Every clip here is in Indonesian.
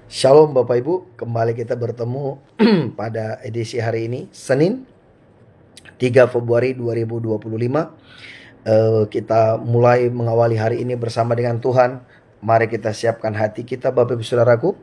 Shalom Bapak Ibu, kembali kita bertemu pada edisi hari ini, Senin 3 Februari 2025. Kita mulai mengawali hari ini bersama dengan Tuhan. Mari kita siapkan hati kita Bapak Ibu Saudaraku,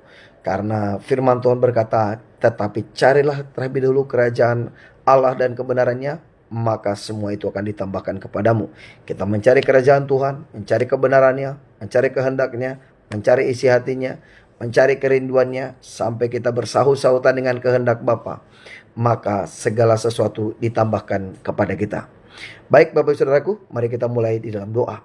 karena firman Tuhan berkata, tetapi carilah terlebih dahulu kerajaan Allah dan kebenarannya, maka semua itu akan ditambahkan kepadamu. Kita mencari kerajaan Tuhan, mencari kebenarannya, mencari kehendaknya, mencari isi hatinya, mencari kerinduannya, sampai kita bersahut-sahutan dengan kehendak Bapa, maka segala sesuatu ditambahkan kepada kita. Baik Bapak Saudaraku, mari kita mulai di dalam doa.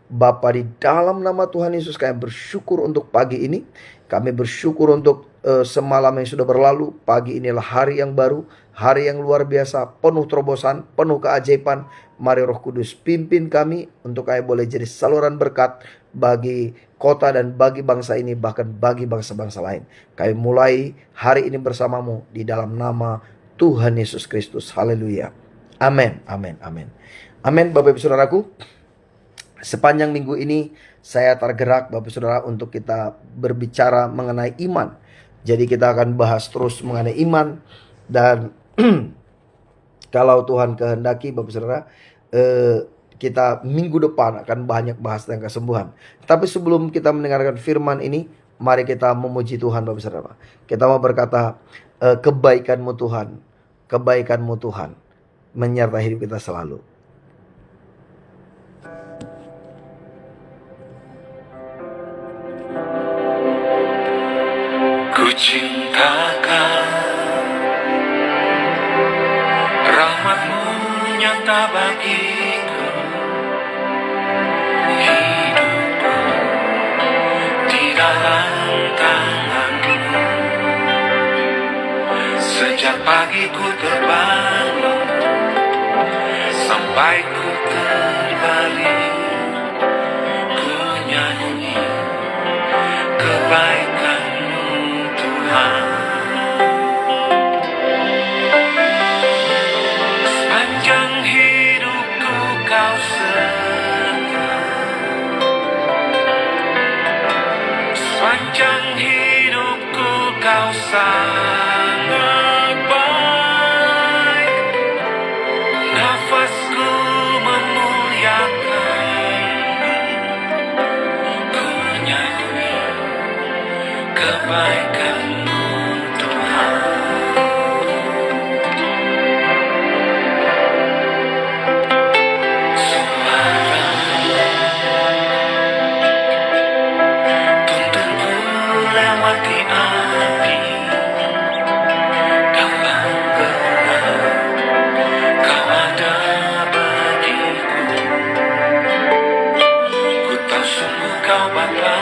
Bapa, di dalam nama Tuhan Yesus kami bersyukur untuk pagi ini. Kami bersyukur untuk semalam yang sudah berlalu. Pagi inilah hari yang baru, hari yang luar biasa, penuh terobosan, penuh keajaiban. Mari Roh Kudus pimpin kami untuk kami boleh jadi saluran berkat bagi kota dan bagi bangsa ini, bahkan bagi bangsa-bangsa lain. Kami mulai hari ini bersamamu di dalam nama Tuhan Yesus Kristus. Haleluya. Amin, amin, amin. Amin Bapak Ibu Saudaraku. Sepanjang minggu ini saya tergerak Bapak Saudara untuk kita berbicara mengenai iman. Jadi kita akan bahas terus mengenai iman. Dan kalau Tuhan kehendaki Bapak Saudara, kita minggu depan akan banyak bahas tentang kesembuhan. Tapi sebelum kita mendengarkan firman ini, mari kita memuji Tuhan Bapak Saudara. Kita mau berkata, kebaikan-Mu Tuhan, kebaikan-Mu Tuhan menyertai hidup kita selalu. Ku cintakan rahmat-Mu nyata bagiku, hidupku di dalam tangan-Mu. Sejak pagi ku terbangun sampai ku terbalik, ku nyanyi kebaikan-Mu Tuhan. Sepanjang hidupku Kau serta, sepanjang hidupku Kau sangat baik. Nafasku memuliakan-Mu, ku nyanyi kebaikan-Mu Tuhan. Suara tuntunku lewati api, dalam gelap Kau ada bagiku. Ku tahu sungguh Kau Bapa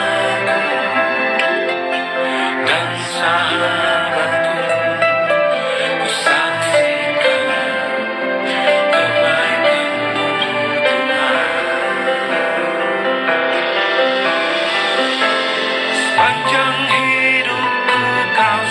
dan sahabatku. Ku saksikan kebaikan-Mu Tuhan. Sepanjang hidupku Kau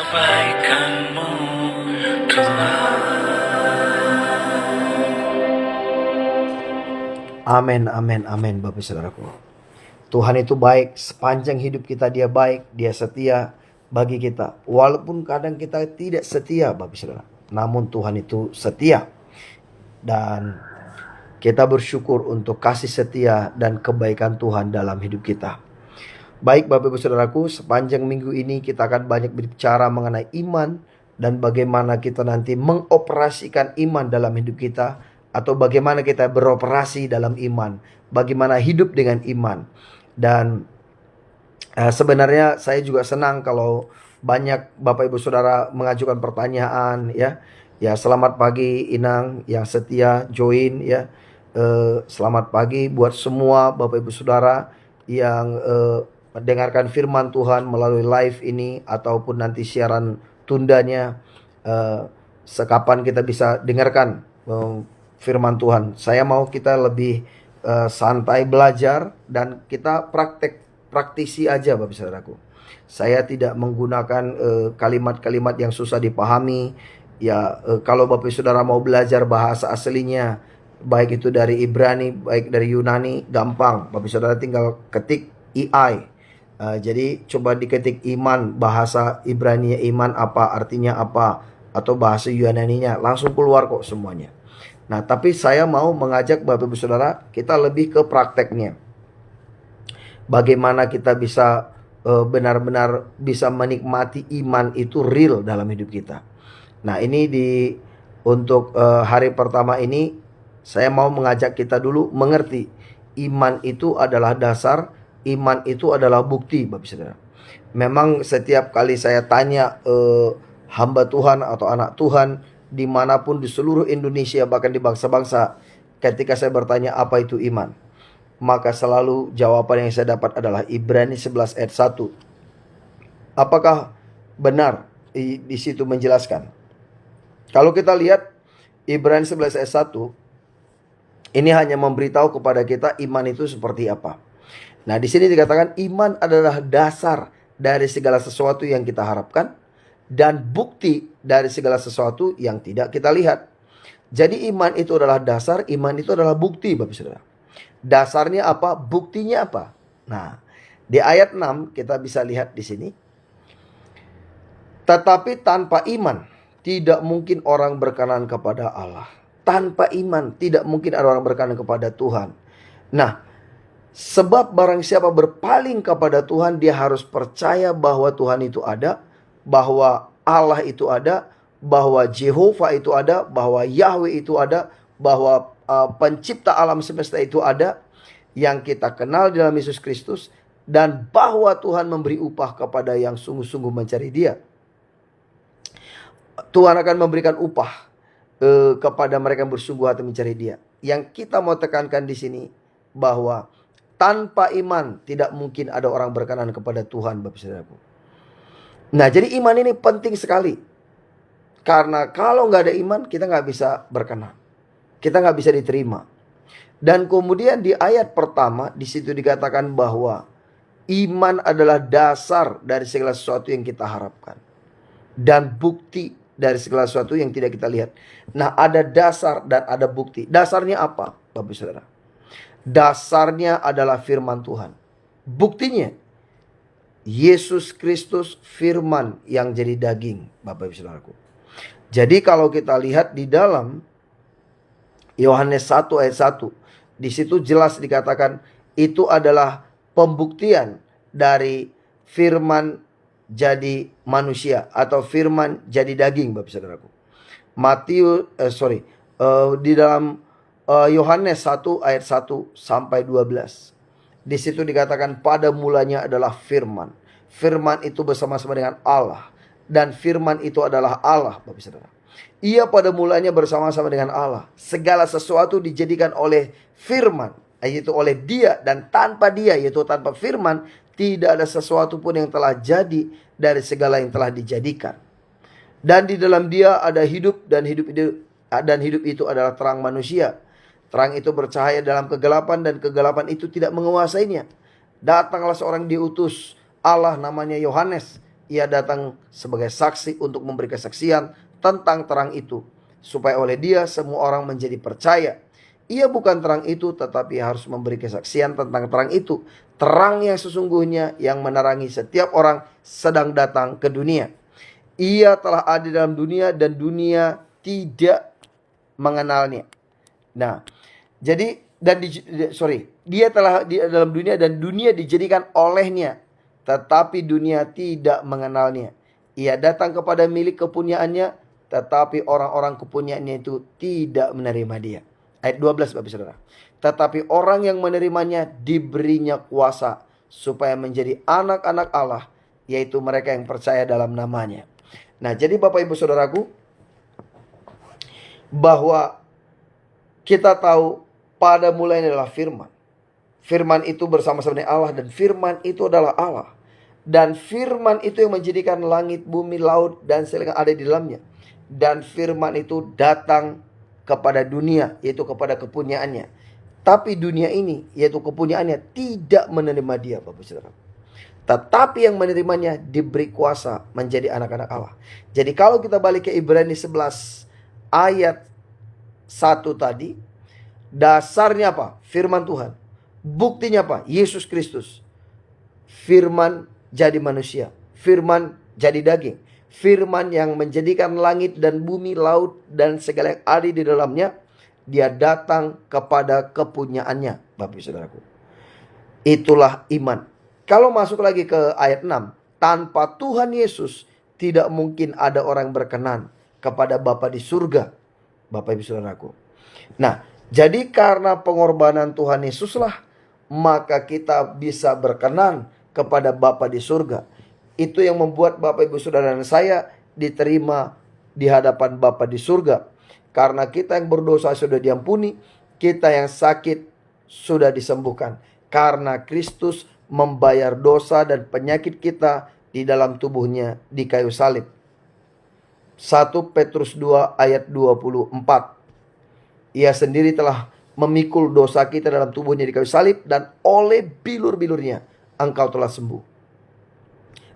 kebaikan-Mu, Tuhan. Amin, amin, amin Bapak Saudaraku. Tuhan itu baik, sepanjang hidup kita Dia baik, Dia setia bagi kita. Walaupun kadang kita tidak setia Bapak Saudara, namun Tuhan itu setia. Dan kita bersyukur untuk kasih setia dan kebaikan Tuhan dalam hidup kita. Baik Bapak Ibu Saudaraku, sepanjang minggu ini kita akan banyak berbicara mengenai iman dan bagaimana kita nanti mengoperasikan iman dalam hidup kita, atau bagaimana kita beroperasi dalam iman, bagaimana hidup dengan iman. Dan sebenarnya saya juga senang kalau banyak Bapak Ibu Saudara mengajukan pertanyaan ya. Ya, selamat pagi Inang yang setia join ya. Selamat pagi buat semua Bapak Ibu Saudara yang mendengarkan firman Tuhan melalui live ini ataupun nanti siaran tundanya. Sekapan kita bisa dengarkan firman Tuhan. Saya mau kita lebih santai belajar dan kita praktisi aja Bapak Saudaraku. Saya tidak menggunakan kalimat-kalimat yang susah dipahami. Ya, kalau Bapak Saudara mau belajar bahasa aslinya, baik itu dari Ibrani, baik dari Yunani, gampang. Bapak Saudara tinggal ketik EI. Jadi coba diketik iman, bahasa Ibrani iman apa, artinya apa, atau bahasa Yunaninya, langsung keluar kok semuanya. Nah, tapi saya mau mengajak Bapak Ibu Saudara kita lebih ke prakteknya. Bagaimana kita bisa benar-benar bisa menikmati iman itu real dalam hidup kita. Nah, ini untuk hari pertama ini saya mau mengajak kita dulu mengerti iman itu adalah dasar, iman itu adalah bukti Bapak Saudara. Memang setiap kali saya tanya hamba Tuhan atau anak Tuhan dimanapun di seluruh Indonesia, bahkan di bangsa-bangsa, ketika saya bertanya apa itu iman, maka selalu jawaban yang saya dapat adalah Ibrani 11 ayat 1. Apakah benar di situ menjelaskan? Kalau kita lihat Ibrani 11 ayat 1, ini hanya memberitahu kepada kita iman itu seperti apa. Nah, di sini dikatakan iman adalah dasar dari segala sesuatu yang kita harapkan dan bukti dari segala sesuatu yang tidak kita lihat. Jadi iman itu adalah dasar, iman itu adalah bukti Bapak Saudara. Dasarnya apa? Buktinya apa? Nah, di ayat 6 kita bisa lihat di sini. Tetapi tanpa iman tidak mungkin orang berkenan kepada Allah. Tanpa iman tidak mungkin ada orang berkenan kepada Tuhan. Nah, sebab barang siapa berpaling kepada Tuhan, dia harus percaya bahwa Tuhan itu ada, bahwa Allah itu ada, bahwa Jehovah itu ada, bahwa Yahweh itu ada, bahwa pencipta alam semesta itu ada, yang kita kenal dalam Yesus Kristus, dan bahwa Tuhan memberi upah kepada yang sungguh-sungguh mencari Dia. Tuhan akan memberikan upah kepada mereka yang bersungguh hati mencari Dia. Yang kita mau tekankan di sini bahwa tanpa iman tidak mungkin ada orang berkenan kepada Tuhan Bapak Saudaraku. Nah, jadi iman ini penting sekali. Karena kalau nggak ada iman, kita nggak bisa berkenan. Kita nggak bisa diterima. Dan kemudian di ayat pertama, di situ dikatakan bahwa iman adalah dasar dari segala sesuatu yang kita harapkan. Dan bukti dari segala sesuatu yang tidak kita lihat. Nah, ada dasar dan ada bukti. Dasarnya apa, Bapak Saudara? Dasarnya adalah firman Tuhan. Buktinya, Yesus Kristus firman yang jadi daging, Bapak Ibu Saudaraku. Jadi kalau kita lihat di dalam Yohanes 1 ayat 1, di situ jelas dikatakan itu adalah pembuktian dari firman jadi manusia atau firman jadi daging, Bapak Saudaraku. Di dalam Yohanes 1 ayat 1 sampai 12. Di situ dikatakan pada mulanya adalah firman. Firman itu bersama-sama dengan Allah. Dan firman itu adalah Allah, Bapak Saudara. Ia pada mulanya bersama-sama dengan Allah. Segala sesuatu dijadikan oleh firman, yaitu oleh Dia, dan tanpa Dia, yaitu tanpa firman, tidak ada sesuatu pun yang telah jadi dari segala yang telah dijadikan. Dan di dalam Dia ada hidup, dan hidup itu adalah terang manusia. Terang itu bercahaya dalam kegelapan, dan kegelapan itu tidak menguasainya. Datanglah seorang diutus Allah namanya Yohanes. Ia datang sebagai saksi untuk memberi kesaksian tentang terang itu, supaya oleh Dia semua orang menjadi percaya. Ia bukan terang itu, tetapi harus memberi kesaksian tentang terang itu, terang yang sesungguhnya yang menerangi setiap orang sedang datang ke dunia. Ia telah ada dalam dunia dan dunia tidak mengenalnya. Nah, jadi dia telah di dalam dunia dan dunia dijadikan olehnya, tetapi dunia tidak mengenalnya. Ia datang kepada milik kepunyaannya, tetapi orang-orang kepunyaannya itu tidak menerima dia. Ayat 12 Bapak Saudara. Tetapi orang yang menerimanya diberinya kuasa supaya menjadi anak-anak Allah, yaitu mereka yang percaya dalam namanya. Nah, jadi Bapak Ibu Saudaraku, bahwa kita tahu pada mulanya adalah firman. Firman itu bersama-sama dengan Allah, dan firman itu adalah Allah. Dan firman itu yang menjadikan langit, bumi, laut, dan segala yang ada di dalamnya. Dan firman itu datang kepada dunia, yaitu kepada kepunyaannya. Tapi dunia ini, yaitu kepunyaannya, tidak menerima dia, Bapak Saudara. Tetapi yang menerimanya diberi kuasa menjadi anak-anak Allah. Jadi kalau kita balik ke Ibrani 11 ayat 1 tadi, dasarnya apa? Firman Tuhan. Buktinya apa? Yesus Kristus. Firman jadi manusia. Firman jadi daging. Firman yang menjadikan langit dan bumi, laut, dan segala yang ada di dalamnya. Dia datang kepada kepunyaannya, Bapak Saudaraku. Itulah iman. Kalau masuk lagi ke ayat 6. Tanpa Tuhan Yesus tidak mungkin ada orang berkenan kepada Bapa di surga, Bapak Ibu Saudaraku. Nah, jadi karena pengorbanan Tuhan Yesuslah, maka kita bisa berkenan kepada Bapa di surga. Itu yang membuat Bapak Ibu Saudara dan saya diterima di hadapan Bapa di surga. Karena kita yang berdosa sudah diampuni, kita yang sakit sudah disembuhkan. Karena Kristus membayar dosa dan penyakit kita di dalam tubuhnya di kayu salib. 1 Petrus 2 ayat 24. Ia sendiri telah memikul dosa kita dalam tubuhnya di kayu salib, dan oleh bilur-bilurnya engkau telah sembuh.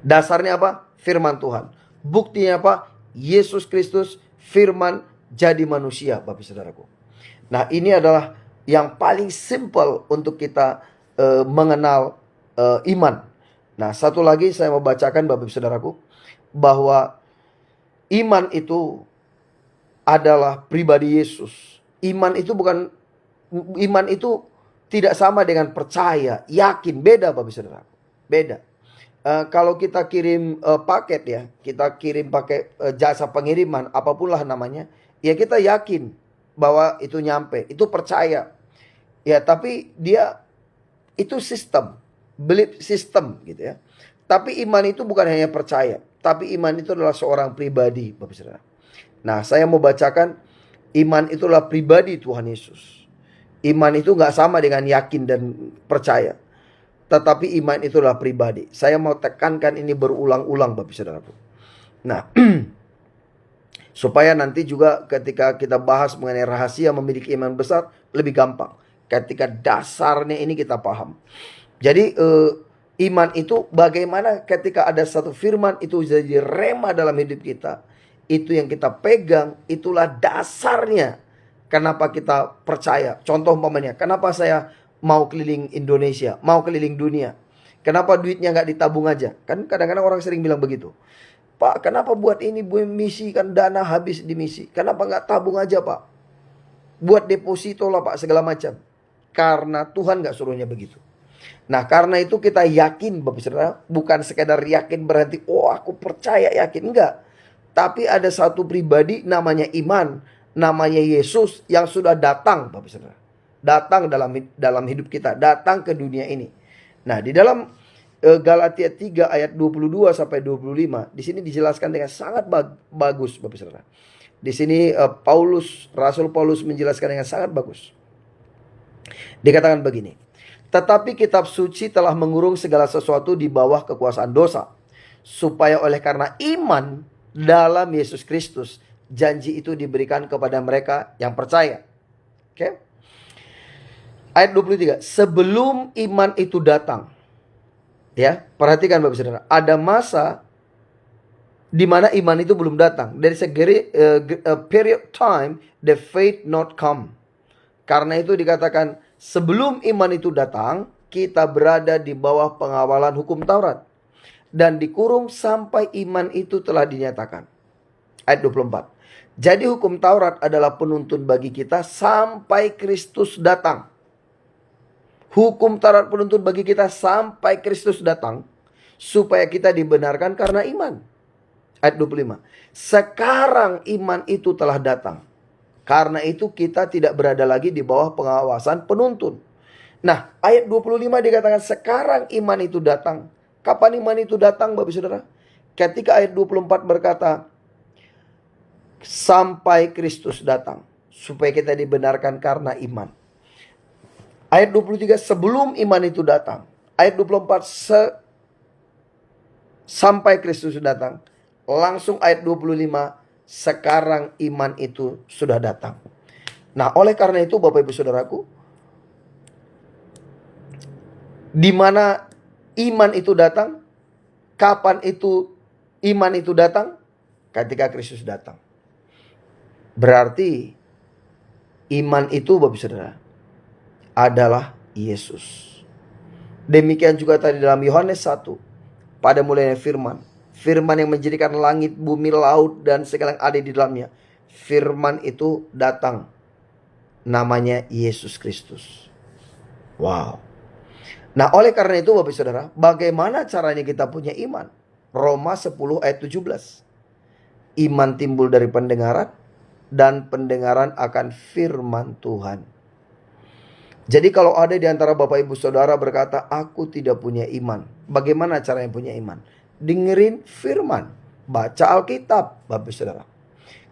Dasarnya apa? Firman Tuhan. Buktinya apa? Yesus Kristus, firman jadi manusia, Bapak Saudaraku. Nah, ini adalah yang paling simple untuk kita mengenal iman. Nah, satu lagi saya mau bacakan, Bapak Saudaraku, bahwa iman itu adalah pribadi Yesus. Iman itu tidak sama dengan percaya, yakin. Beda, Bapak Saudara. Beda. Kalau kita kirim paket ya, kita kirim pakai jasa pengiriman, apapun lah namanya, ya kita yakin bahwa itu nyampe, itu percaya. Ya, tapi dia itu sistem, belief system gitu ya. Tapi iman itu bukan hanya percaya, tapi iman itu adalah seorang pribadi, Bapak Saudara. Nah, saya mau bacakan, iman itulah pribadi Tuhan Yesus. Iman itu gak sama dengan yakin dan percaya, tetapi iman itulah pribadi. Saya mau tekankan ini berulang-ulang, Bapak Saudara. Nah, supaya nanti juga ketika kita bahas mengenai rahasia memiliki iman besar, lebih gampang. Ketika dasarnya ini kita paham. Jadi iman itu bagaimana ketika ada satu firman itu jadi rema dalam hidup kita. Itu yang kita pegang, itulah dasarnya. Kenapa kita percaya? Contoh umpamanya, kenapa saya mau keliling Indonesia, mau keliling dunia? Kenapa duitnya gak ditabung aja? Kan kadang-kadang orang sering bilang begitu. Pak, kenapa buat ini, buat misi, kan dana habis di misi. Kenapa gak tabung aja, Pak? Buat deposito lah, Pak, segala macam. Karena Tuhan gak suruhnya begitu. Nah, karena itu kita yakin, Bapak Saudara, bukan sekedar yakin berarti, oh aku percaya, yakin. Enggak. Tapi ada satu pribadi namanya iman, namanya Yesus yang sudah datang, Bapak Saudara. Datang dalam hidup kita, datang ke dunia ini. Nah, di dalam Galatia 3 ayat 22 sampai 25, di sini dijelaskan dengan sangat bagus, Bapak Saudara. Di sini Rasul Paulus menjelaskan dengan sangat bagus. Dikatakan begini, tetapi kitab suci telah mengurung segala sesuatu di bawah kekuasaan dosa, supaya oleh karena iman dalam Yesus Kristus, janji itu diberikan kepada mereka yang percaya. Oke? Ayat 23, sebelum iman itu datang. Ya, perhatikan Bapak Saudara, ada masa di mana iman itu belum datang. There is a period time the faith not come. Karena itu dikatakan sebelum iman itu datang, kita berada di bawah pengawalan hukum Taurat dan dikurung sampai iman itu telah dinyatakan. Ayat 24. Jadi hukum Taurat adalah penuntun bagi kita sampai Kristus datang. Hukum Taurat penuntun bagi kita sampai Kristus datang, supaya kita dibenarkan karena iman. Ayat 25. Sekarang iman itu telah datang. Karena itu kita tidak berada lagi di bawah pengawasan penuntun. Nah, ayat 25 dikatakan sekarang iman itu datang. Kapan iman itu datang, Bapak Saudara? Ketika ayat 24 berkata, sampai Kristus datang, supaya kita dibenarkan karena iman. Ayat 23, sebelum iman itu datang. Ayat 24, sampai Kristus datang. Langsung ayat 25, sekarang iman itu sudah datang. Nah, oleh karena itu Bapak Ibu Saudaraku, di mana iman itu datang? Kapan itu iman itu datang? Ketika Kristus datang. Berarti iman itu Bapak Ibu Saudara adalah Yesus. Demikian juga tadi dalam Yohanes 1. Pada mulanya firman. Firman yang menjadikan langit, bumi, laut, dan segala yang ada di dalamnya. Firman itu datang. Namanya Yesus Kristus. Wow. Nah, oleh karena itu Bapak Saudara, bagaimana caranya kita punya iman? Roma 10 ayat 17. Iman timbul dari pendengaran, dan pendengaran akan firman Tuhan. Jadi kalau ada di antara Bapak Ibu Saudara berkata, aku tidak punya iman. Bagaimana caranya punya iman? Dengerin firman. Baca Alkitab, Bapak Saudara.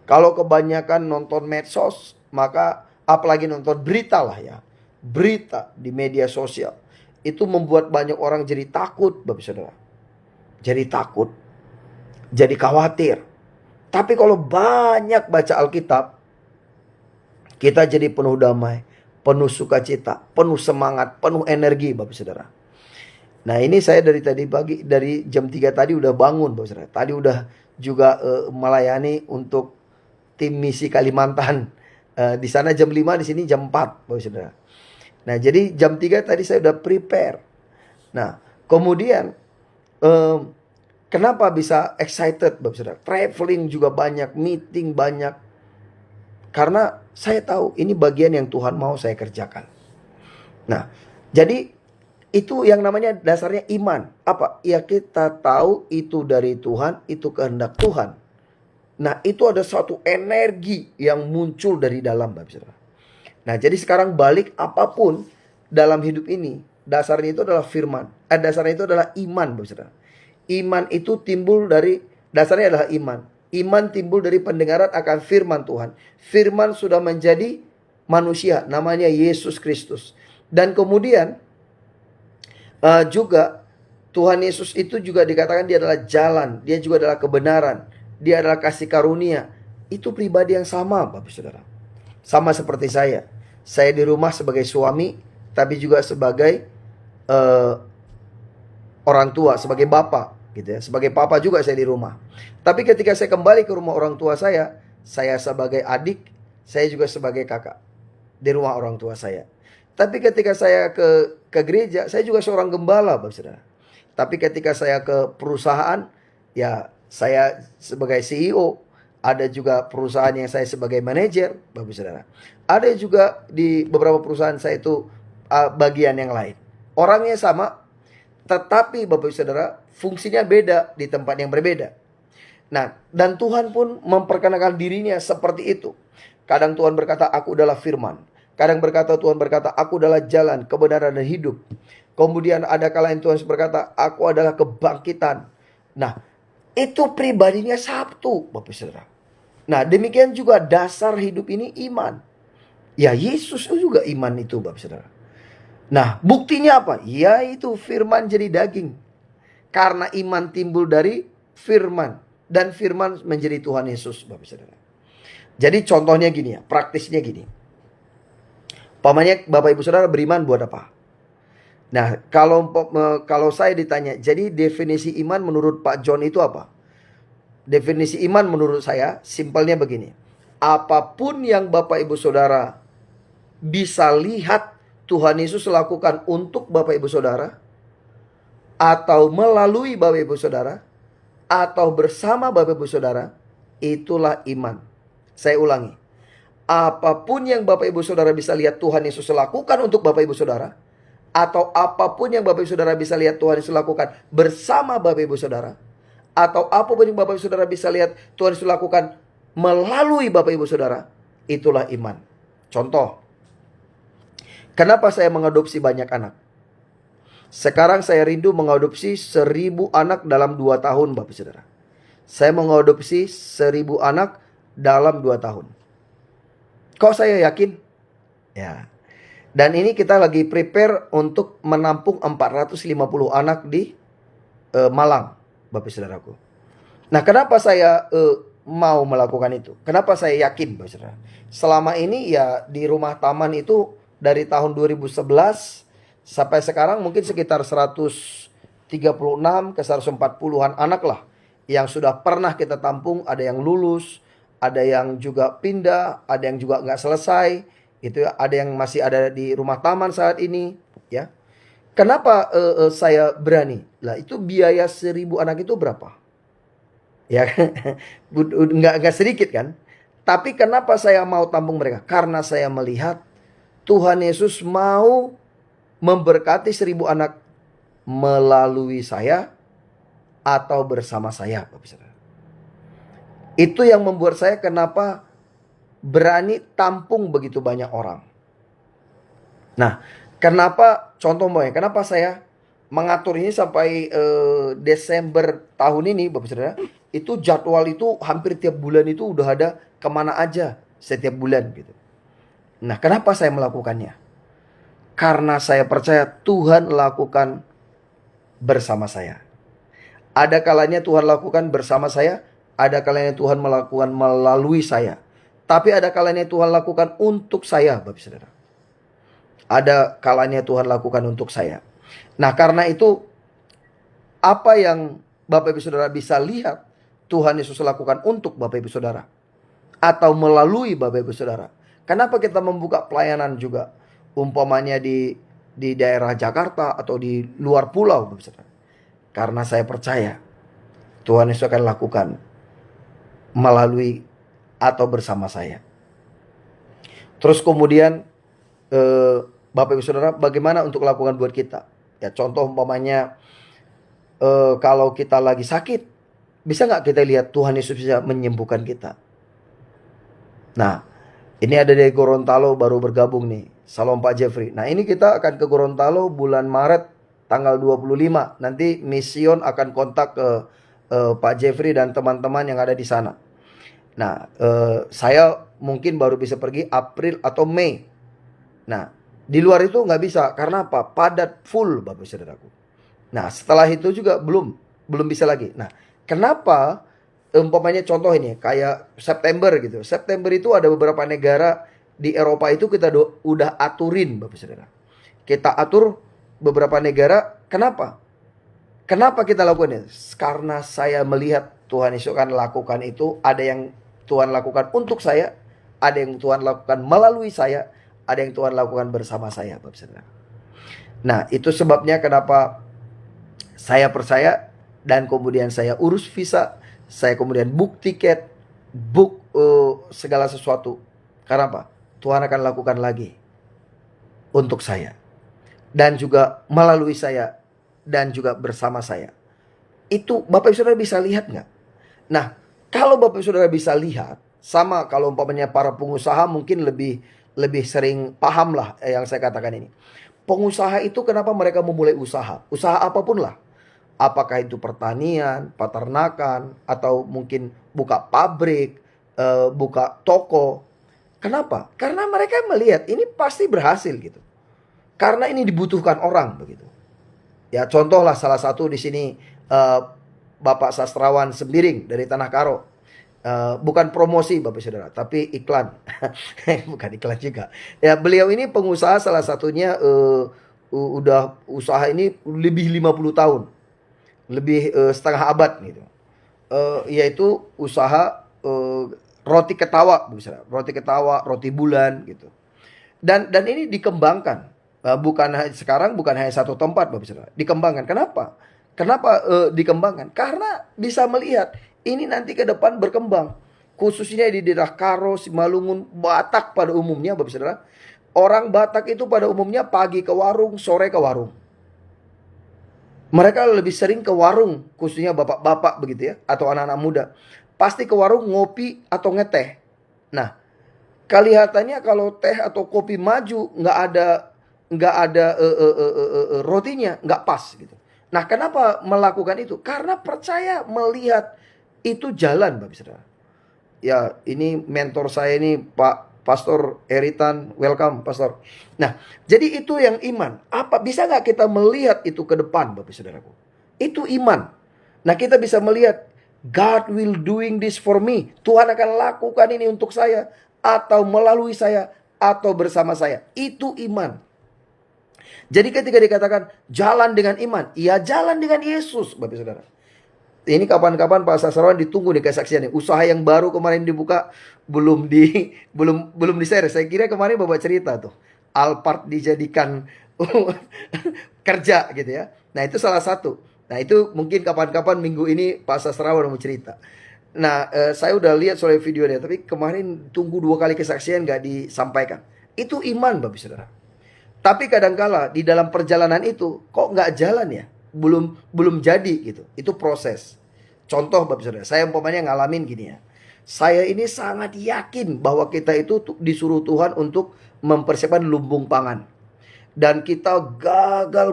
Kalau kebanyakan nonton medsos, maka apalagi nonton berita lah ya. Berita di media sosial. Itu membuat banyak orang jadi takut, Bapak Saudara. Jadi takut. Jadi khawatir. Tapi kalau banyak baca Alkitab, kita jadi penuh damai, penuh sukacita, penuh semangat, penuh energi, Bapak Saudara. Nah, ini saya dari tadi pagi, dari jam 3 tadi udah bangun, Bapak Saudara. Tadi udah juga melayani untuk tim misi Kalimantan. Di sana jam 5, di sini jam 4, Bapak Saudara. Nah, jadi jam 3 tadi saya udah prepare. Nah, kemudian kenapa bisa excited, Bapak Saudara? Traveling juga banyak, meeting banyak. Karena saya tahu ini bagian yang Tuhan mau saya kerjakan. Nah, jadi itu yang namanya dasarnya iman. Apa? Ya kita tahu itu dari Tuhan, itu kehendak Tuhan. Nah, itu ada suatu energi yang muncul dari dalam, Bapak Saudara. Nah, jadi sekarang balik apapun dalam hidup ini, dasarnya itu adalah firman. Dasarnya itu adalah iman, Bapak Saudara. Iman itu timbul dari, dasarnya adalah iman. Iman timbul dari pendengaran akan firman Tuhan. Firman sudah menjadi manusia, namanya Yesus Kristus. Dan kemudian juga Tuhan Yesus itu juga dikatakan dia adalah jalan. Dia juga adalah kebenaran. Dia adalah kasih karunia. Itu pribadi yang sama, Bapak Saudara. Sama seperti saya. Saya di rumah sebagai suami, tapi juga sebagai orang tua, sebagai bapak, gitu ya. Sebagai papa juga saya di rumah. Tapi ketika saya kembali ke rumah orang tua saya sebagai adik, saya juga sebagai kakak di rumah orang tua saya. Tapi ketika saya ke gereja, saya juga seorang gembala, Bapak Saudara. Tapi ketika saya ke perusahaan, ya saya sebagai CEO. Ada juga perusahaan yang saya sebagai manajer, Bapak Saudara. Ada juga di beberapa perusahaan saya itu bagian yang lain. Orangnya sama, tetapi Bapak Saudara, fungsinya beda di tempat yang berbeda. Nah, dan Tuhan pun memperkenalkan dirinya seperti itu. Kadang Tuhan berkata, aku adalah firman. Kadang Tuhan berkata, aku adalah jalan, kebenaran, dan hidup. Kemudian ada kalanya Tuhan berkata, aku adalah kebangkitan. Nah, itu pribadinya Sabtu, Bapak Saudara. Nah, demikian juga dasar hidup ini iman. Ya, Yesus juga iman itu, Bapak Saudara. Nah, buktinya apa? Yaitu firman jadi daging. Karena iman timbul dari firman. Dan firman menjadi Tuhan Yesus, Bapak Saudara. Jadi contohnya gini ya, praktisnya gini. Pamannya Bapak Ibu Saudara beriman buat apa? Nah, kalau saya ditanya, jadi definisi iman menurut Pak John itu apa? Definisi iman menurut saya simpelnya begini. Apapun yang Bapak Ibu Saudara bisa lihat Tuhan Yesus lakukan untuk Bapak Ibu Saudara, atau melalui Bapak Ibu Saudara, atau bersama Bapak Ibu Saudara, itulah iman. Saya ulangi. Apapun yang Bapak Ibu Saudara bisa lihat Tuhan Yesus lakukan untuk Bapak Ibu Saudara, atau apapun yang Bapak Ibu Saudara bisa lihat Tuhan Yesus lakukan bersama Bapak Ibu Saudara, atau apapun yang Bapak Ibu Saudara bisa lihat Tuhan Yesus lakukan melalui Bapak Ibu Saudara, itulah iman. Contoh, kenapa saya mengadopsi banyak anak? Sekarang saya rindu mengadopsi 1000 anak dalam 2 tahun, Bapak Saudara. Saya mengadopsi 1000 anak dalam 2 tahun. Kok saya yakin? Ya. Dan ini kita lagi prepare untuk menampung 450 anak di Malang, Bapak Saudaraku. Nah, kenapa saya mau melakukan itu? Kenapa saya yakin, Bapak Saudara? Selama ini ya di rumah taman itu dari tahun 2011 sampai sekarang mungkin sekitar 136 ke 140-an anak lah yang sudah pernah kita tampung. Ada yang lulus, ada yang juga pindah, ada yang juga nggak selesai, gitu ya. Ada yang masih ada di rumah taman saat ini, ya. Kenapa saya berani? Lah itu biaya 1000 anak itu berapa? Ya, nggak sedikit kan? Tapi kenapa saya mau tampung mereka? Karena saya melihat Tuhan Yesus mau memberkati 1000 anak melalui saya atau bersama saya, Bapak Saudara. Itu yang membuat saya kenapa berani tampung begitu banyak orang. Nah, kenapa kenapa saya mengatur ini sampai Desember tahun ini, Bapak Saudara? Itu jadwal itu hampir tiap bulan itu udah ada kemana aja setiap bulan gitu. Nah, kenapa saya melakukannya? Karena saya percaya Tuhan lakukan bersama saya. Ada kalanya Tuhan lakukan bersama saya, ada kalanya Tuhan melakukan melalui saya. Tapi ada kalanya Tuhan lakukan untuk saya, Bapak Saudara. Ada kalanya Tuhan lakukan untuk saya. Nah, karena itu apa yang Bapak Ibu Saudara bisa lihat Tuhan Yesus lakukan untuk Bapak Ibu Saudara atau melalui Bapak Ibu Saudara. Kenapa kita membuka pelayanan juga? Umpamanya di daerah Jakarta atau di luar pulau, Bapak Saudara. Karena saya percaya Tuhan Yesus akan lakukan melalui atau bersama saya. Terus kemudian Bapak Ibu Saudara, bagaimana untuk lakukan buat kita? Ya, contoh umpamanya kalau kita lagi sakit, bisa nggak kita lihat Tuhan Yesus bisa menyembuhkan kita? Nah, ini ada dari Gorontalo baru bergabung nih. Salam Pak Jeffrey. Nah, ini kita akan ke Gorontalo bulan Maret tanggal 25. Nanti Mission akan kontak ke Pak Jeffrey dan teman-teman yang ada di sana. Nah, saya mungkin baru bisa pergi April atau Mei. Nah, di luar itu nggak bisa. Karena apa? Padat full, Bapak Saudaraku. Nah, setelah itu juga belum bisa lagi. Nah, kenapa? Umpamanya contoh ini kayak September gitu. September itu ada beberapa negara di Eropa itu kita udah aturin, Bapak Saudara. Kita atur beberapa negara. Kenapa? Kenapa kita lakukan ini? Karena saya melihat Tuhan Yesus akan lakukan itu. Ada yang Tuhan lakukan untuk saya, ada yang Tuhan lakukan melalui saya, ada yang Tuhan lakukan bersama saya, Bapak Saudara. Nah, itu sebabnya kenapa saya percaya dan kemudian saya urus visa, saya kemudian book tiket, book segala sesuatu. Karena apa? Tuhan akan lakukan lagi untuk saya. Dan juga melalui saya. Dan juga bersama saya. Itu Bapak Ibu Saudara bisa lihat nggak? Nah, kalau Bapak Ibu Saudara bisa lihat, sama kalau umpamanya para pengusaha mungkin lebih sering paham lah yang saya katakan ini. Pengusaha itu kenapa mereka memulai usaha? Usaha apapun lah. Apakah itu pertanian, peternakan, atau mungkin buka pabrik, buka toko. Kenapa? Karena mereka melihat ini pasti berhasil gitu. Karena ini dibutuhkan orang begitu. Ya, contohlah salah satu di sini Bapak Sastrawan Sembiring dari Tanah Karo. Bukan promosi Bapak Saudara, tapi iklan. Bukan iklan juga. Ya, beliau ini pengusaha salah satunya udah usaha ini lebih 50 tahun. Lebih setengah abad gitu. yaitu usaha roti ketawa, Bapak Saudara. Roti ketawa, roti bulan gitu. Dan ini dikembangkan. Sekarang bukan hanya satu tempat, Bapak Saudara. Dikembangkan. Kenapa? Kenapa dikembangkan? Karena bisa melihat ini nanti ke depan berkembang. Khususnya di daerah Karo, Simalungun, Batak pada umumnya, Bapak Saudara. Orang Batak itu pada umumnya pagi ke warung, sore ke warung. Mereka lebih sering ke warung, khususnya bapak-bapak begitu ya, atau anak-anak muda. Pasti ke warung ngopi atau ngeteh. Nah, kelihatannya kalau teh atau kopi maju nggak ada rotinya, nggak pas gitu. Nah, kenapa melakukan itu? Karena percaya melihat itu jalan, Bapak Saudara. Ya, ini mentor saya ini Pak Pastor Eritan, welcome Pastor. Nah, jadi itu yang iman. Apa bisa nggak kita melihat itu ke depan, Bapak Saudaraku? Itu iman. Nah, kita bisa melihat God will doing this for me. Tuhan akan lakukan ini untuk saya, atau melalui saya, atau bersama saya. Itu iman. Jadi ketika dikatakan jalan dengan iman, ya jalan dengan Yesus, Bapak Saudara. Ini kapan-kapan Pak Sastrawan ditunggu nih kesaksian nih. Usaha yang baru kemarin dibuka belum di-share. Saya kira kemarin Bapak cerita tuh. Alphard dijadikan kerja gitu ya. Nah, itu salah satu. Nah, itu mungkin kapan-kapan minggu ini Pak Sastrawan mau cerita. Nah, saya udah lihat soal videonya, tapi kemarin tunggu 2 kali kesaksian gak disampaikan. Itu iman, Bapak Saudara. Tapi kadangkala di dalam perjalanan itu kok nggak jalan ya, belum jadi gitu. Itu proses. Contoh, Bapak Saudara, saya umpamanya ngalamin gini ya. Saya ini sangat yakin bahwa kita itu disuruh Tuhan untuk mempersiapkan lumbung pangan. Dan kita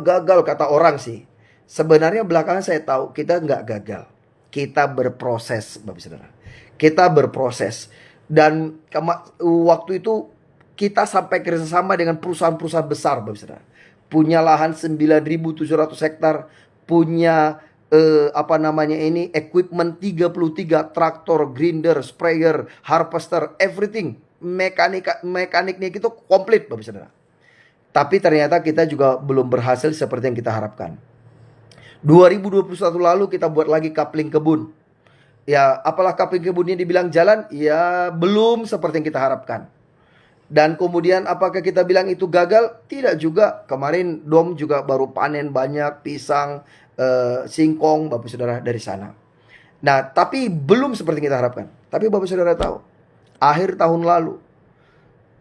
gagal kata orang sih. Sebenarnya belakangan saya tahu kita nggak gagal. Kita berproses, Bapak Saudara. Kita berproses. Dan waktu itu kita sampai kerjasama dengan perusahaan-perusahaan besar, Bapak Saudara. Punya lahan 9.700 hektar, punya equipment 33, traktor, grinder, sprayer, harvester, everything. Mekaniknya itu komplit, Bapak Saudara. Tapi ternyata kita juga belum berhasil seperti yang kita harapkan. 2021 lalu kita buat lagi coupling kebun. Ya, apalah coupling kebunnya dibilang jalan? Ya, belum seperti yang kita harapkan. Dan kemudian apakah kita bilang itu gagal? Tidak juga. Kemarin Dom juga baru panen banyak pisang, singkong, Bapak Saudara, dari sana. Nah, tapi belum seperti yang kita harapkan. Tapi Bapak Saudara tahu, akhir tahun lalu,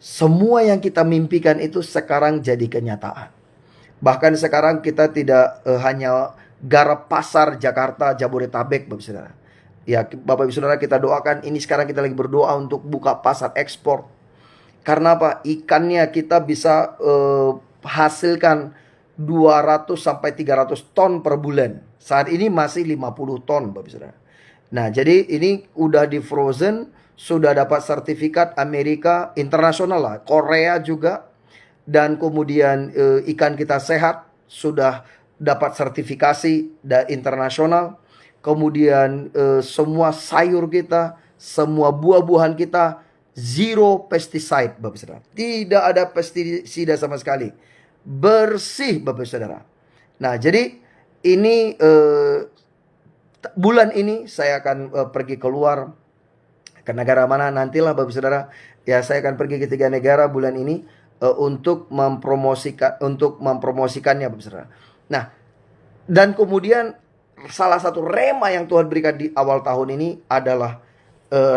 semua yang kita mimpikan itu sekarang jadi kenyataan. Bahkan sekarang kita tidak hanya garap pasar Jakarta, Jabodetabek, Bapak Saudara. Ya, Bapak Saudara, kita doakan ini sekarang kita lagi berdoa untuk buka pasar ekspor. Karena apa? Ikannya kita bisa hasilkan 200 sampai 300 ton per bulan. Saat ini masih 50 ton, Bapak Saudara. Nah, jadi ini udah di frozen, sudah dapat sertifikat Amerika internasional lah, Korea juga. Dan kemudian ikan kita sehat, sudah dapat sertifikasi internasional. Kemudian semua sayur kita, semua buah-buahan kita zero pesticide, Bapak Saudara. Tidak ada pestisida sama sekali. Bersih, Bapak Saudara. Nah, jadi ini bulan ini saya akan pergi keluar ke negara mana nantilah, Bapak Saudara. Ya, saya akan pergi ke 3 negara bulan ini untuk mempromosikannya, Bapak Saudara. Nah, dan kemudian salah satu rema yang Tuhan berikan di awal tahun ini adalah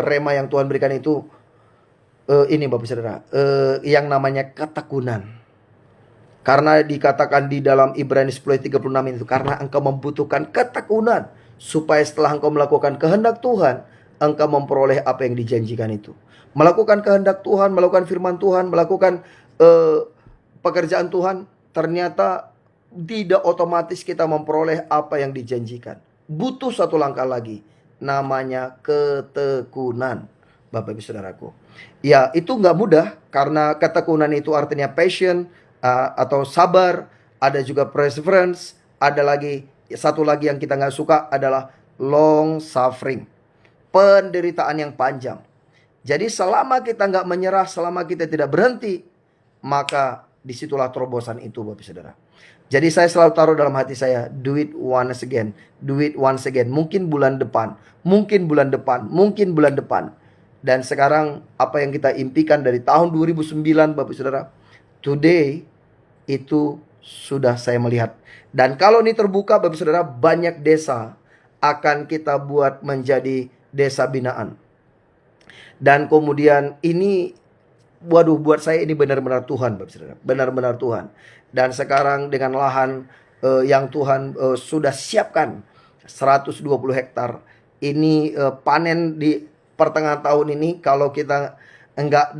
rema yang Tuhan berikan itu ini, Bapak Saudara, yang namanya ketekunan. Karena dikatakan di dalam Ibrani 10:36 itu, karena engkau membutuhkan ketekunan, supaya setelah engkau melakukan kehendak Tuhan, engkau memperoleh apa yang dijanjikan itu. Melakukan kehendak Tuhan, melakukan firman Tuhan, melakukan pekerjaan Tuhan, ternyata tidak otomatis kita memperoleh apa yang dijanjikan. Butuh satu langkah lagi, namanya ketekunan, Bapak Ibu Saudaraku. Ya, itu nggak mudah, karena ketekunan itu artinya passion atau sabar. Ada juga perseverance. Ada lagi, satu lagi yang kita nggak suka adalah long suffering, penderitaan yang panjang. Jadi selama kita nggak menyerah, selama kita tidak berhenti, maka disitulah terobosan itu, Bapak Saudara. Jadi saya selalu taruh dalam hati saya, do it once again, do it once again. Mungkin bulan depan, mungkin bulan depan, mungkin bulan depan. Dan sekarang apa yang kita impikan dari tahun 2009 Bapak Saudara, today itu sudah saya melihat. Dan kalau ini terbuka Bapak Saudara, banyak desa akan kita buat menjadi desa binaan. Dan kemudian ini, waduh, buat saya ini benar-benar Tuhan Bapak Saudara, benar-benar Tuhan. Dan sekarang dengan lahan yang Tuhan sudah siapkan 120 hektar. Ini panen di pertengahan tahun ini. Kalau kita enggak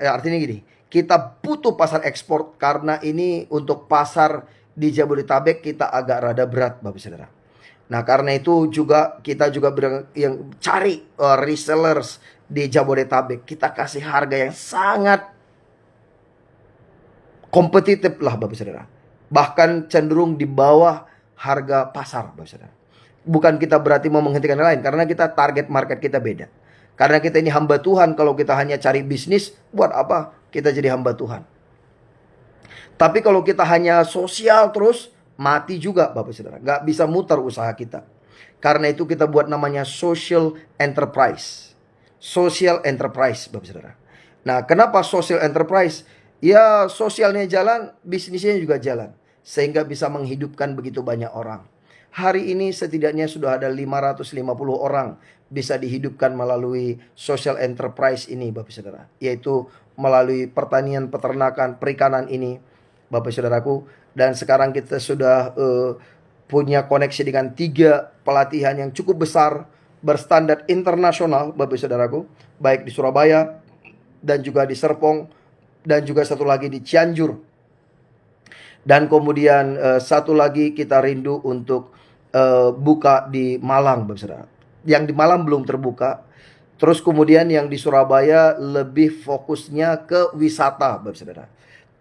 artinya gini, kita butuh pasar ekspor karena ini untuk pasar di Jabodetabek kita agak rada berat Bapak Saudara. Nah, karena itu juga kita juga yang cari resellers di Jabodetabek. Kita kasih harga yang sangat kompetitif lah Bapak Saudara. Bahkan cenderung di bawah harga pasar Bapak Saudara. Bukan kita berarti mau menghentikan yang lain, karena kita target market kita beda. Karena kita ini hamba Tuhan, kalau kita hanya cari bisnis, buat apa kita jadi hamba Tuhan? Tapi kalau kita hanya sosial terus, mati juga Bapak Saudara. Gak bisa muter usaha kita. Karena itu kita buat namanya social enterprise. Social enterprise Bapak Saudara. Nah, kenapa social enterprise? Ya, sosialnya jalan, bisnisnya juga jalan. Sehingga bisa menghidupkan begitu banyak orang. Hari ini setidaknya sudah ada 550 orang bisa dihidupkan melalui social enterprise ini Bapak Saudara. Yaitu melalui pertanian, peternakan, perikanan ini Bapak Saudaraku. Dan sekarang kita sudah punya koneksi dengan 3 pelatihan yang cukup besar, berstandar internasional Bapak Saudaraku. Baik di Surabaya dan juga di Serpong. Dan juga satu lagi di Cianjur. Dan kemudian satu lagi kita rindu untuk buka di Malang Bapak Saudara. Yang di Malang belum terbuka. Terus kemudian yang di Surabaya lebih fokusnya ke wisata Bapak Saudara.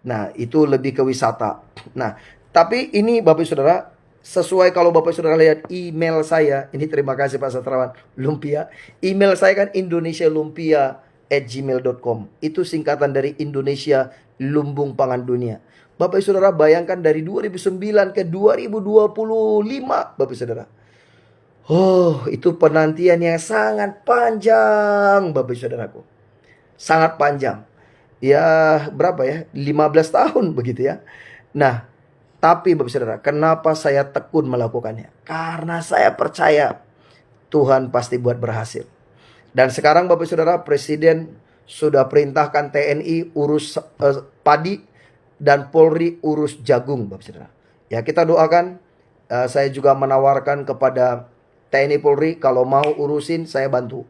Nah, itu lebih ke wisata. Nah, tapi ini Bapak Saudara, sesuai kalau Bapak Saudara lihat email saya. Ini terima kasih Pak Sastrawan, Lumpia. Email saya kan indonesialumpia@gmail.com. Itu singkatan dari Indonesia Lumbung Pangan Dunia. Bapak Saudara bayangkan dari 2009 ke 2025 Bapak Saudara. Oh, itu penantian yang sangat panjang Bapak Saudaraku. Sangat panjang. Ya, berapa ya? 15 tahun begitu ya. Nah, tapi Bapak Saudara, kenapa saya tekun melakukannya? Karena saya percaya Tuhan pasti buat berhasil. Dan sekarang Bapak Saudara, Presiden sudah perintahkan TNI urus padi dan Polri urus jagung Bapak Saudara. Ya, kita doakan. Saya juga menawarkan kepada TNI Polri, kalau mau urusin saya bantu.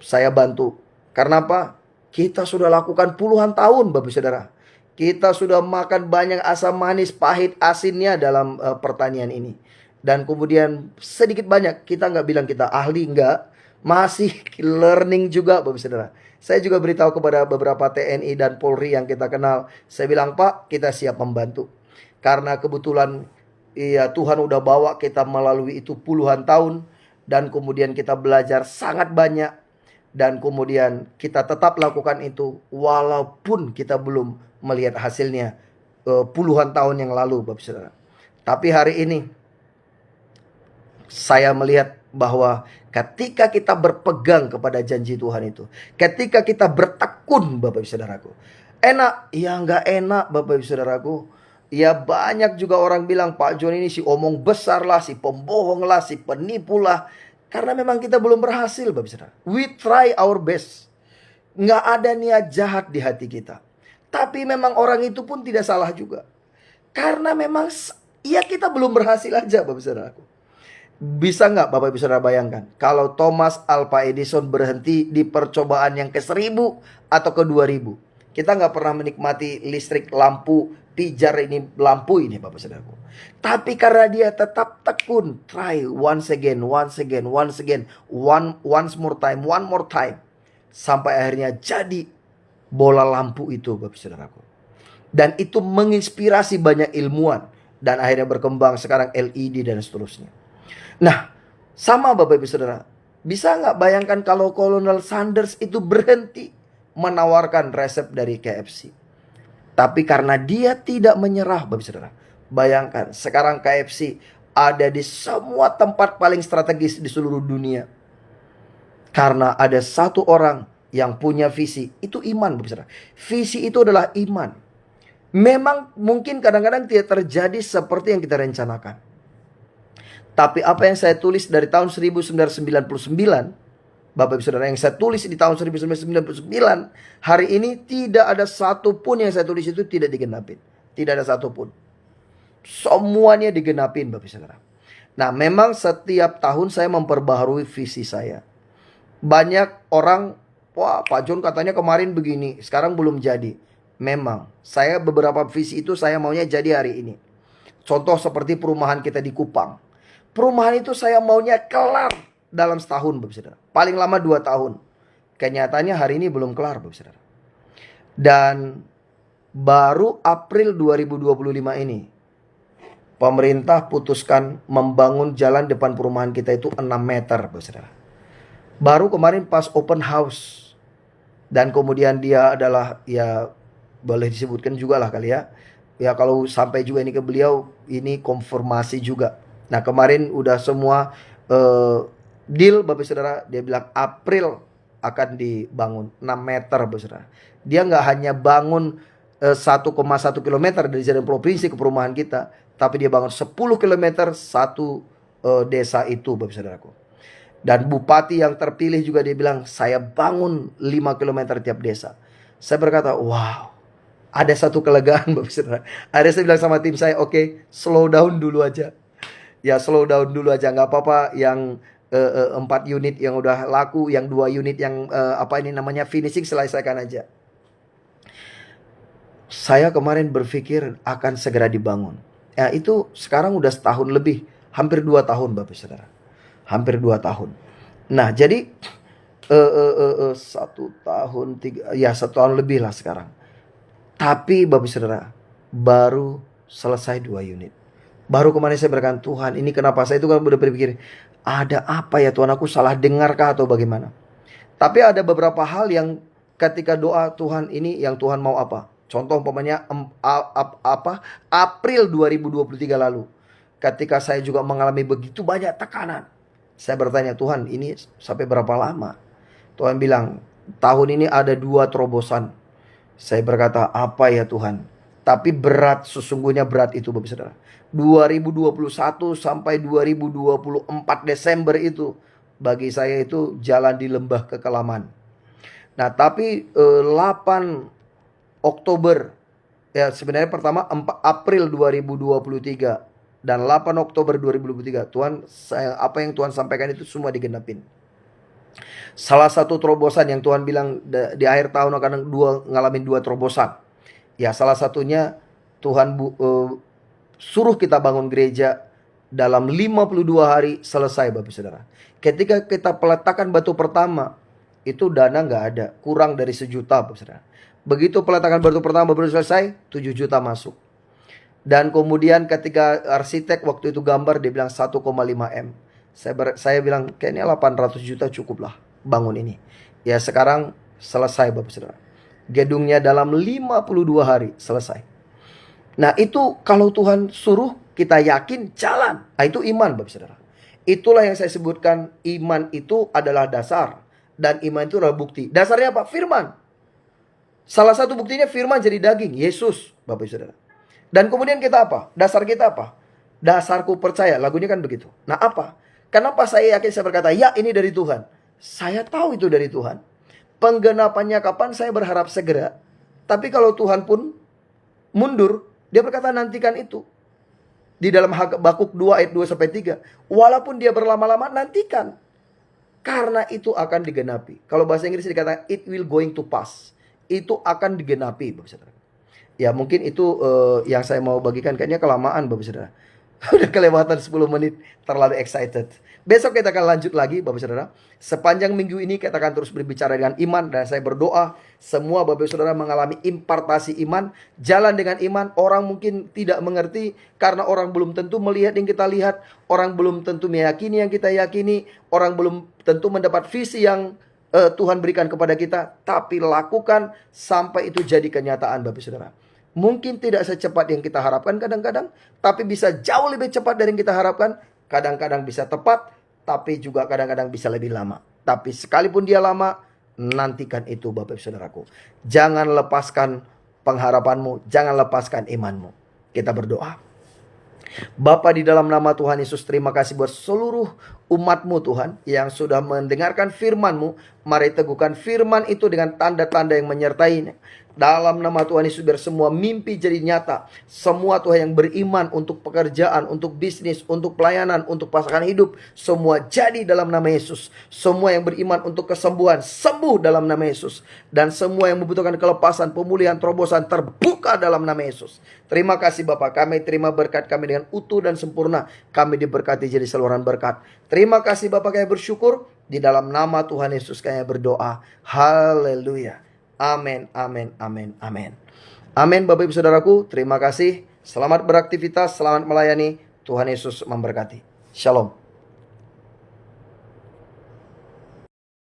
Saya bantu. Karena apa? Kita sudah lakukan puluhan tahun Bapak Saudara. Kita sudah makan banyak asam manis, pahit, asinnya dalam pertanian ini. Dan kemudian sedikit banyak, kita nggak bilang kita ahli, nggak. Masih learning juga Bapak Saudara. Saya juga beritahu kepada beberapa TNI dan Polri yang kita kenal. Saya bilang, Pak, kita siap membantu. Karena kebetulan ya Tuhan udah bawa kita melalui itu puluhan tahun. Dan kemudian kita belajar sangat banyak. Dan kemudian kita tetap lakukan itu walaupun kita belum melihat hasilnya puluhan tahun yang lalu Bapak Saudara. Tapi hari ini saya melihat bahwa ketika kita berpegang kepada janji Tuhan itu, ketika kita bertekun Bapak Ibu Saudaraku, enak? Ya nggak enak Bapak Ibu Saudaraku. Ya banyak juga orang bilang Pak John ini si omong besar lah, si pembohong lah, si penipu lah. Karena memang kita belum berhasil Bapak Saudara. We try our best. Nggak ada niat jahat di hati kita. Tapi memang orang itu pun tidak salah juga. Karena memang ya kita belum berhasil aja Bapak Saudaraku. Bisa nggak Bapak Ibu Saudara bayangkan, kalau Thomas Alva Edison berhenti di percobaan yang ke-1000 atau ke-2000. Kita nggak pernah menikmati listrik, lampu, pijar ini, lampu ini Bapak Saudaraku. Tapi karena dia tetap tekun, try once again, once again, once again, once more time, one more time. Sampai akhirnya jadi bola lampu itu Bapak Saudaraku. Dan itu menginspirasi banyak ilmuwan. Dan akhirnya berkembang sekarang LED dan seterusnya. Nah, sama Bapak Ibu Saudara. Bisa nggak bayangkan kalau Kolonel Sanders itu berhenti menawarkan resep dari KFC. Tapi karena dia tidak menyerah, Bapak Saudara. Bayangkan, sekarang KFC ada di semua tempat paling strategis di seluruh dunia. Karena ada satu orang yang punya visi. Itu iman, Bapak Saudara. Visi itu adalah iman. Memang mungkin kadang-kadang tidak terjadi seperti yang kita rencanakan. Tapi apa yang saya tulis dari tahun 1999, Bapak Ibu Saudara, yang saya tulis di tahun 1999, hari ini tidak ada satupun yang saya tulis itu tidak digenapin. Tidak ada satupun. Semuanya digenapin, Bapak Ibu Saudara. Nah, memang setiap tahun saya memperbaharui visi saya. Banyak orang, wah Pak John katanya kemarin begini, sekarang belum jadi. Memang, saya beberapa visi itu saya maunya jadi hari ini. Contoh seperti perumahan kita di Kupang. Perumahan itu saya maunya kelar dalam setahun, Bapak Saudara. Paling lama 2 tahun. Kenyataannya hari ini belum kelar, Bapak Saudara. Dan baru April 2025 ini, pemerintah putuskan membangun jalan depan perumahan kita itu 6 meter, Bapak Saudara. Baru kemarin pas open house. Dan kemudian dia adalah, ya boleh disebutkan juga lah kali ya. Ya kalau sampai juga ini ke beliau, ini konfirmasi juga. Nah kemarin udah semua deal, Bapak Saudara. Dia bilang April akan dibangun 6 meter, Bapak Saudara. Dia nggak hanya bangun 1,1 kilometer dari jalan provinsi ke perumahan kita, tapi dia bangun 10 kilometer satu desa itu, Bapak Saudaraku. Dan bupati yang terpilih juga dia bilang, saya bangun 5 kilometer tiap desa. Saya berkata, wow, ada satu kelegaan, Bapak Saudara. Akhirnya saya bilang sama tim saya, oke, slow down dulu aja. Ya slow down dulu aja, nggak apa-apa. Yang 4 unit yang udah laku, yang 2 unit yang finishing, selesaikan aja. Saya kemarin berpikir akan segera dibangun. Ya itu sekarang udah setahun lebih, hampir 2 tahun, Bapak Saudara. Hampir 2 tahun. Nah jadi 1 tahun 1 tahun lebih lah sekarang. Tapi Bapak Saudara, baru selesai 2 unit. Baru kemarin saya berkata, Tuhan ini kenapa? Saya itu kan udah berpikir, ada apa ya Tuhan, aku salah dengarkah atau bagaimana? Tapi ada beberapa hal yang ketika doa Tuhan ini, yang Tuhan mau apa? Contoh umpamanya April 2023 lalu. Ketika saya juga mengalami begitu banyak tekanan. Saya bertanya, Tuhan ini sampai berapa lama? Tuhan bilang, tahun ini ada 2 terobosan. Saya berkata, apa ya Tuhan? Tapi berat, sesungguhnya berat itu Bapak Saudara. 2021 sampai 2024 Desember itu, bagi saya itu jalan di lembah kekelaman. Nah tapi 8 Oktober, ya sebenarnya pertama 4 April 2023 dan 8 Oktober 2023, Tuhan, apa yang Tuhan sampaikan itu semua digenapin. Salah satu terobosan yang Tuhan bilang di akhir tahun akan ngalamin 2 terobosan. Ya salah satunya Tuhan suruh kita bangun gereja dalam 52 hari selesai, Bapak Saudara. Ketika kita peletakan batu pertama, itu dana nggak ada, kurang dari 1 juta, Bapak Saudara. Begitu peletakan batu pertama baru selesai, 7 juta masuk. Dan kemudian ketika arsitek waktu itu gambar, dia bilang 1,5 M. Saya bilang kayaknya 800 juta cukup lah bangun ini. Ya sekarang selesai, Bapak Saudara. Gedungnya dalam 52 hari selesai. Nah itu kalau Tuhan suruh, kita yakin jalan. Nah itu iman, Bapak Saudara. Itulah yang saya sebutkan, iman itu adalah dasar. Dan iman itu adalah bukti. Dasarnya apa? Firman. Salah satu buktinya firman jadi daging, Yesus, Bapak Saudara. Dan kemudian kita apa? Dasar kita apa? Dasarku percaya, lagunya kan begitu. Nah apa? Kenapa saya yakin, saya berkata, ya ini dari Tuhan. Saya tahu itu dari Tuhan. Penggenapannya kapan? Saya berharap segera. Tapi kalau Tuhan pun mundur, dia berkata nantikan itu. Di dalam Habakuk 2 ayat 2-3. Walaupun dia berlama-lama, nantikan. Karena itu akan digenapi. Kalau bahasa Inggris dikatakan, it will going to pass. Itu akan digenapi, Bapak Saudara. Ya mungkin itu yang saya mau bagikan. Kayaknya kelamaan, Bapak Saudara. Udah kelewatan 10 menit. Terlalu excited. Besok kita akan lanjut lagi, Bapak Saudara. Sepanjang minggu ini kita akan terus berbicara dengan iman. Dan saya berdoa semua Bapak Saudara mengalami impartasi iman. Jalan dengan iman. Orang mungkin tidak mengerti karena orang belum tentu melihat yang kita lihat. Orang belum tentu meyakini yang kita yakini. Orang belum tentu mendapat visi yang Tuhan berikan kepada kita. Tapi lakukan sampai itu jadi kenyataan, Bapak Saudara. Mungkin tidak secepat yang kita harapkan kadang-kadang, tapi bisa jauh lebih cepat dari yang kita harapkan. Kadang-kadang bisa tepat, tapi juga kadang-kadang bisa lebih lama. Tapi sekalipun dia lama, nantikan itu Bapak Ibu Saudaraku. Jangan lepaskan pengharapanmu, jangan lepaskan imanmu. Kita berdoa. Bapa di dalam nama Tuhan Yesus, terima kasih buat seluruh umat-Mu Tuhan yang sudah mendengarkan firman-Mu. Mari teguhkan firman itu dengan tanda-tanda yang menyertainya. Dalam nama Tuhan Yesus, biar semua mimpi jadi nyata. Semua Tuhan yang beriman untuk pekerjaan, untuk bisnis, untuk pelayanan, untuk pasangan hidup, semua jadi dalam nama Yesus. Semua yang beriman untuk kesembuhan, sembuh dalam nama Yesus. Dan semua yang membutuhkan kelepasan, pemulihan, terobosan, terbuka dalam nama Yesus. Terima kasih Bapak, kami terima berkat kami dengan utuh dan sempurna. Kami diberkati jadi saluran berkat. Terima kasih Bapak, kami bersyukur. Di dalam nama Tuhan Yesus kami berdoa. Haleluya. Amin, amin, amin, amin. Amin Bapak Ibu Saudaraku, terima kasih. Selamat beraktivitas, selamat melayani. Tuhan Yesus memberkati. Shalom.